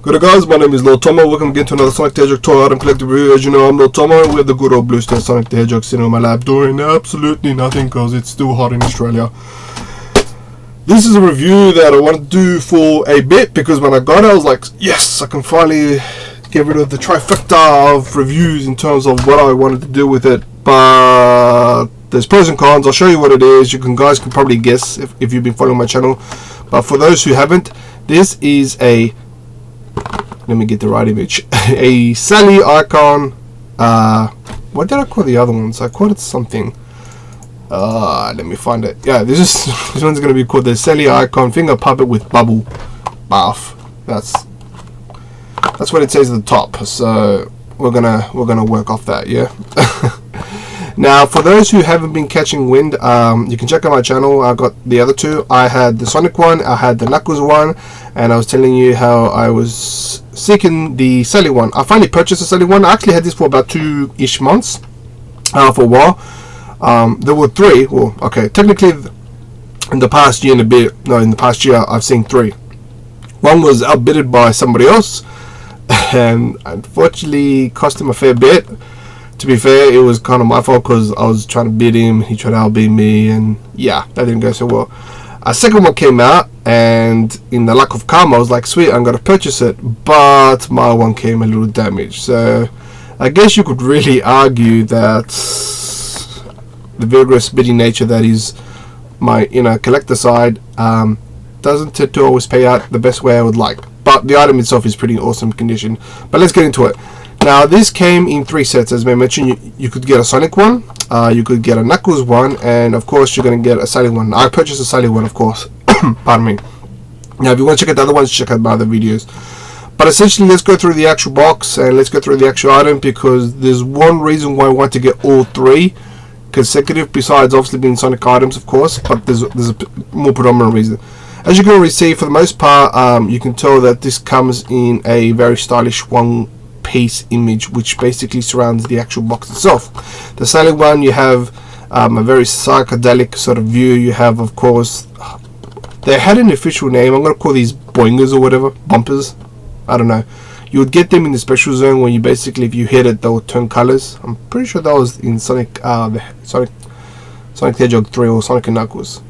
Good day guys, my name is Lil Tomo. Welcome again to another Sonic the Hedgehog toy item collector review. As you know, I'm Lil Tomo and we have the good old Blue Star Sonic the Hedgehog sitting on my lap doing absolutely nothing because it's still hot in Australia. This is a review that I want to do for a bit because when I got it I was like, yes, I can finally get rid of the trifecta of reviews in terms of what I wanted to do with it. But there's pros and cons. I'll show you what it is. Guys can probably guess if you've been following my channel. But for those who haven't, this is a, let me get the right image, a Sally Icon. What did I call the other ones? I called it something. Let me find it. Yeah, this one's gonna be called the Sally Icon Finger Puppet with Bubble Bath. That's what it says at the top. So we're gonna work off that, yeah. Now, for those who haven't been catching wind, you can check out my channel. I got the other two. I had the Sonic one, I had the Knuckles one, and I was telling you how I was seeking the Sally one. I finally purchased the Sally one. I actually had this for about 2-ish months, for a while. There were 3. Well, okay, technically, in the past year and a bit, no, in the past year, I've seen 3. One was outbidded by somebody else, and unfortunately, cost him a fair bit. To be fair, it was kind of my fault because I was trying to beat him, he tried to outbid me, and yeah, that didn't go so well. A second one came out, and in the luck of karma, I was like, sweet, I'm going to purchase it, but my one came a little damaged. So I guess you could really argue that the vigorous bidding nature that is my collector side doesn't tend to always pay out the best way I would like. But the item itself is pretty awesome condition. But let's get into it. Now, this came in 3 sets. As I mentioned, you could get a Sonic one, you could get a Knuckles one, and of course you're going to get a Sally one. I purchased a Sally one, of course. Pardon me. Now, if you want to check out the other ones, check out my other videos. But essentially, let's go through the actual box and let's go through the actual item, because there's one reason why I want to get all 3 consecutive, besides obviously being Sonic items, of course, but there's a more predominant reason. As you can already see, for the most part, you can tell that this comes in a very stylish one-piece image, which basically surrounds the actual box itself. The Sally one, you have a very psychedelic sort of view. You have, of course, they had an official name. I'm going to call these boingers or whatever, bumpers. I don't know. You would get them in the special zone where you basically, if you hit it, they will turn colors. I'm pretty sure that was in Sonic the Hedgehog 3 or Sonic and Knuckles.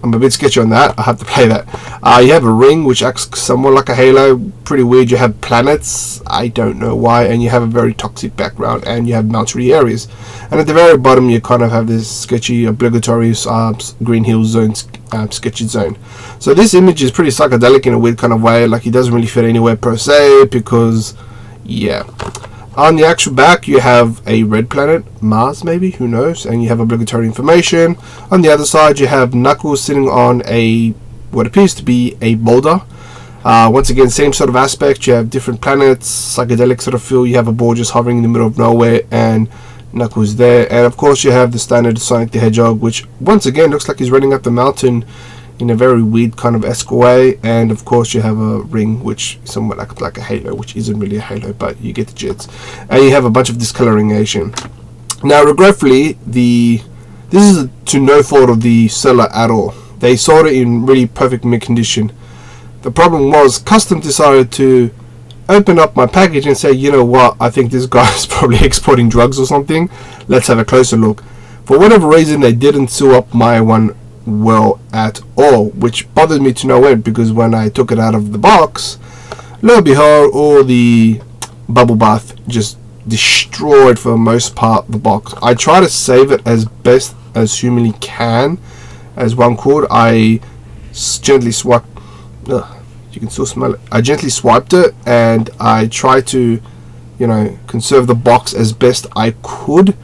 I'm a bit sketchy on that. I have to play that. You have a ring which acts somewhat like a halo. Pretty weird. You have planets. I don't know why. And you have a very toxic background. And you have mountainy areas. And at the very bottom, you kind of have this sketchy, obligatory Green Hills zone, sketchy zone. So this image is pretty psychedelic in a weird kind of way. Like, it doesn't really fit anywhere per se, because, yeah. On the actual back, you have a red planet, Mars maybe, who knows, and you have obligatory information. On the other side, you have Knuckles sitting on what appears to be a boulder. Once again, same sort of aspect. You have different planets, psychedelic sort of feel. You have a ball just hovering in the middle of nowhere, and Knuckles there. And of course, you have the standard Sonic the Hedgehog, which once again looks like he's running up the mountain in a very weird kind of esque way. And of course you have a ring which is somewhat like a halo, which isn't really a halo, but you get the gist. And you have a bunch of discoloration. Now, regretfully, this is to no fault of the seller at all. They sold it in really perfect mint condition. The problem was, Custom decided to open up my package and say, you know what, I think this guy is probably exporting drugs or something. Let's have a closer look. For whatever reason, they didn't sew up my one well at all, which bothered me to no end, because when I took it out of the box, lo and behold, all the bubble bath just destroyed for the most part the box. I try to save it as best as humanly can, as one could. I gently swiped, you can still smell it. I gently swiped it and I tried to, conserve the box as best I could,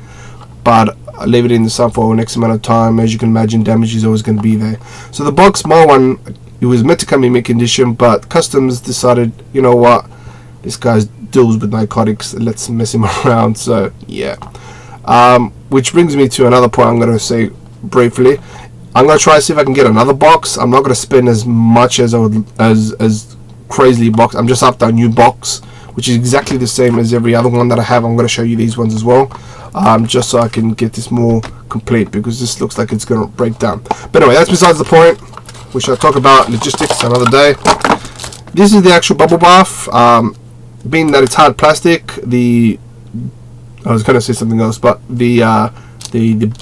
but I leave it in the sun for the next amount of time. As you can imagine, damage is always going to be there. So the box, my one, it was meant to come in mint condition, but Customs decided, you know what, this guy deals with narcotics, let's mess him around. So yeah, which brings me to another point I'm going to say briefly. I'm going to try to see if I can get another box. I'm not going to spend as much as I would as crazily box. I'm just after a new box, which is exactly the same as every other one that I have. I'm going to show you these ones as well, just so I can get this more complete, because this looks like it's going to break down. But anyway, that's besides the point. We shall talk about logistics another day. this is the actual bubble bath. Being that it's hard plastic, I was going to say something else, but the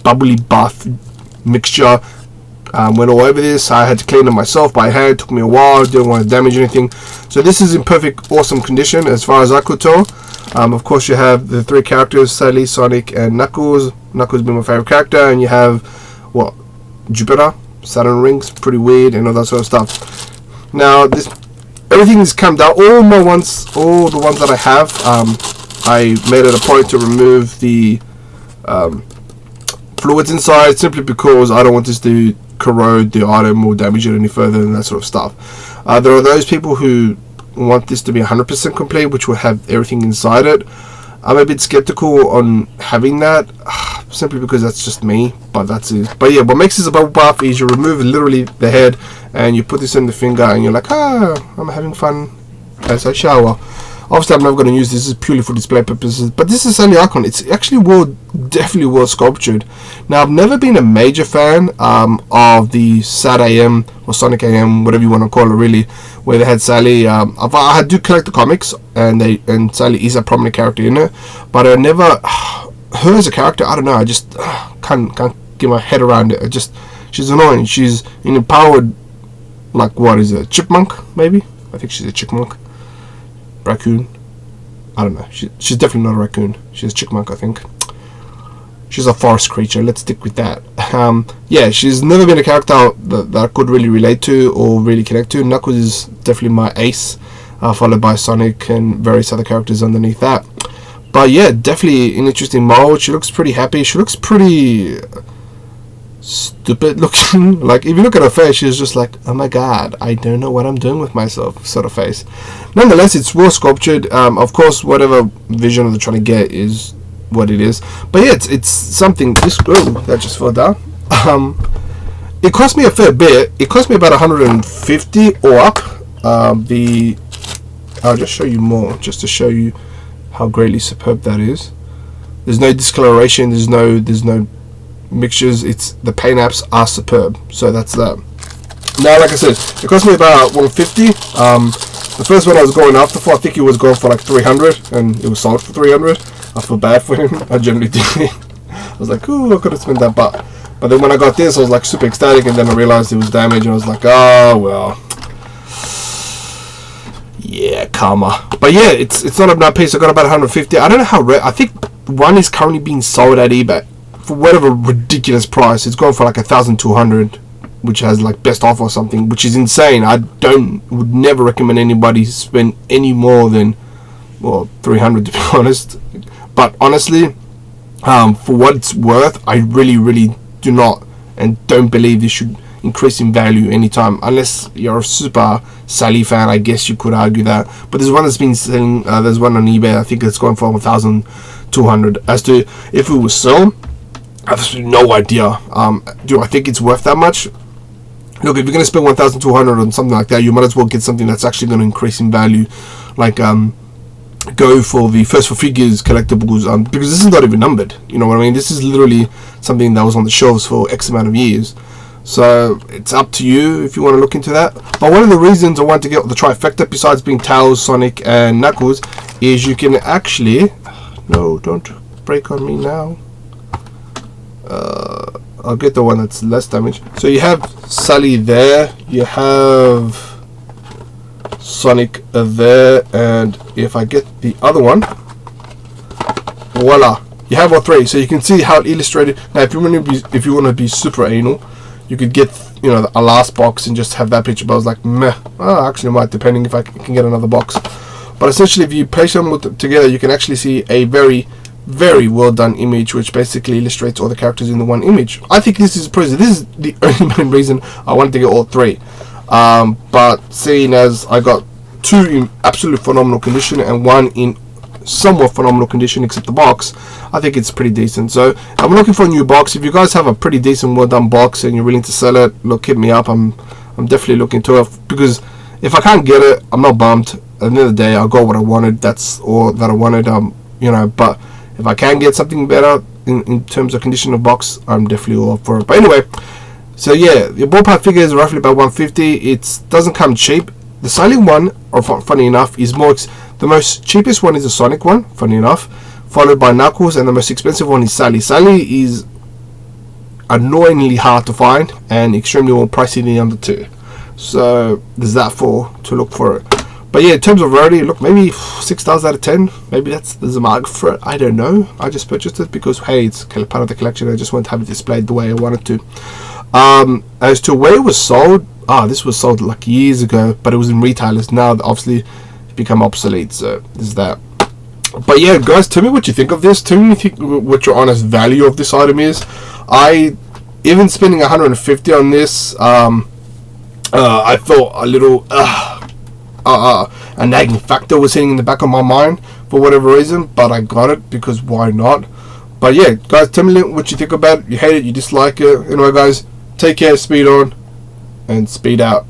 bubbly bath mixture went all over this. I had to clean it myself by hand. It took me a while. Didn't want to damage anything. So this is in perfect, awesome condition as far as I could tell. Of course, you have the 3 characters: Sally, Sonic, and Knuckles. Knuckles being my favorite character, and you have what, Jupiter, Saturn rings, pretty weird, and all that sort of stuff. Now everything is cammed out. All the ones that I have, I made it a point to remove the fluids inside, simply because I don't want this to corrode the item or damage it any further and that sort of stuff. There are those people who want this to be 100% complete, which will have everything inside it. I'm a bit skeptical on having that, simply because that's just me, but that's it. But yeah, what makes this a bubble bath is you remove literally the head and you put this in the finger and you're like, I'm having fun as I shower. Obviously, I'm not going to use this. This is purely for display purposes. But this is Sally Icon. It's actually definitely well sculptured. Now, I've never been a major fan of the Sad AM or Sonic AM, whatever you want to call it, really, where they had Sally. I do collect the comics, and Sally is a prominent character in it. But I never, her as a character, I don't know. I just can't get my head around it. She's annoying. She's an empowered, like, what is it, chipmunk, maybe? I think she's a chipmunk. Raccoon, I don't know. She's definitely not a raccoon. She's a chipmunk, I think. She's a forest creature. Let's stick with that. Yeah, she's never been a character that I could really relate to or really connect to. Knuckles is definitely my ace, followed by Sonic and various other characters underneath that. But yeah, definitely an interesting mold. She looks pretty happy. She looks pretty stupid looking. Like, if you look at her face, she's just like, oh my god, I don't know what I'm doing with myself sort of face. Nonetheless, it's well sculptured. Of course, whatever vision they're trying to get is what it is. But yeah, it's something. That just fell down. It cost me a fair bit. It cost me about 150 or up. I'll just show you more, just to show you how greatly superb that is. There's no discoloration. There's no mixtures. The paint apps are superb. So that's that. Now, like I said, it cost me about 150. The first one I was going after for, I think it was going for like 300, and it was sold for 300. I feel bad for him. I generally did. I was like, ooh, I could have spent that, but then when I got this, I was like super ecstatic, and then I realized it was damaged, and I was like, oh well, yeah, karma. But yeah, it's not a bad piece. I got about 150. I don't know how rare. I think one is currently being sold at eBay for whatever ridiculous price. It's going for like 1,200, which has like best offer or something, which is insane. I would never recommend anybody spend any more than 300, to be honest. But honestly, for what it's worth, I really do not and don't believe this should increase in value anytime, unless you're a super Sally fan. I guess you could argue that. But there's one that's been selling. There's one on eBay. I think it's going for 1,200. As to if it was sold, I have no idea. Do I think it's worth that much? Look, if you're going to spend 1,200 on something like that, you might as well get something that's actually going to increase in value. Like, go for the First for Figures collectibles, because this is not even numbered. You know what I mean? This is literally something that was on the shelves for X amount of years. So it's up to you if you want to look into that. But one of the reasons I want to get the trifecta, besides being Tails, Sonic, and Knuckles, is you can actually... No, don't break on me now. I'll get the one that's less damaged. So you have Sally there, you have Sonic there, and if I get the other one, voila, you have all three. So you can see how illustrated. Now, if you want to be super anal, you could get a last box and just have that picture. But I was like, meh. Actually, I might, depending if I can get another box. But essentially, if you place them together, you can actually see a very well done image, which basically illustrates all the characters in the one image. I think this is the only main reason I wanted to get all three. But seeing as I got two in absolute phenomenal condition and one in somewhat phenomenal condition except the box, I think it's pretty decent. So I'm looking for a new box. If you guys have a pretty decent, well done box and you're willing to sell it, look, hit me up. I'm definitely looking to it, because if I can't get it, I'm not bummed. At the end of the day, I got what I wanted. That's all that I wanted. But if I can get something better in terms of condition of box, I'm definitely all up for it. But anyway, so yeah, your ballpark figure is roughly about 150. It doesn't come cheap. the Sailing one, or funny enough, is the most cheapest one is the Sonic one, funny enough, followed by Knuckles, and the most expensive one is Sally. Sally is annoyingly hard to find and extremely more pricey than the other two. So there's that to look for it. But yeah, in terms of rarity, look, maybe 6 stars out of 10. Maybe there's a market for it. I don't know. I just purchased it because, hey, it's part of the collection. I just want to have it displayed the way I wanted to. As to where it was sold, this was sold like years ago, but it was in retailers. Now, obviously, it's become obsolete. So there's that. But yeah, guys, tell me what you think of this. Tell me what your honest value of this item is. Even spending 150 on this, I thought a little a nagging factor was sitting in the back of my mind for whatever reason, but I got it because why not? But yeah, guys, tell me what you think about it. You hate it, you dislike it. Anyway, guys, take care, speed on, and speed out.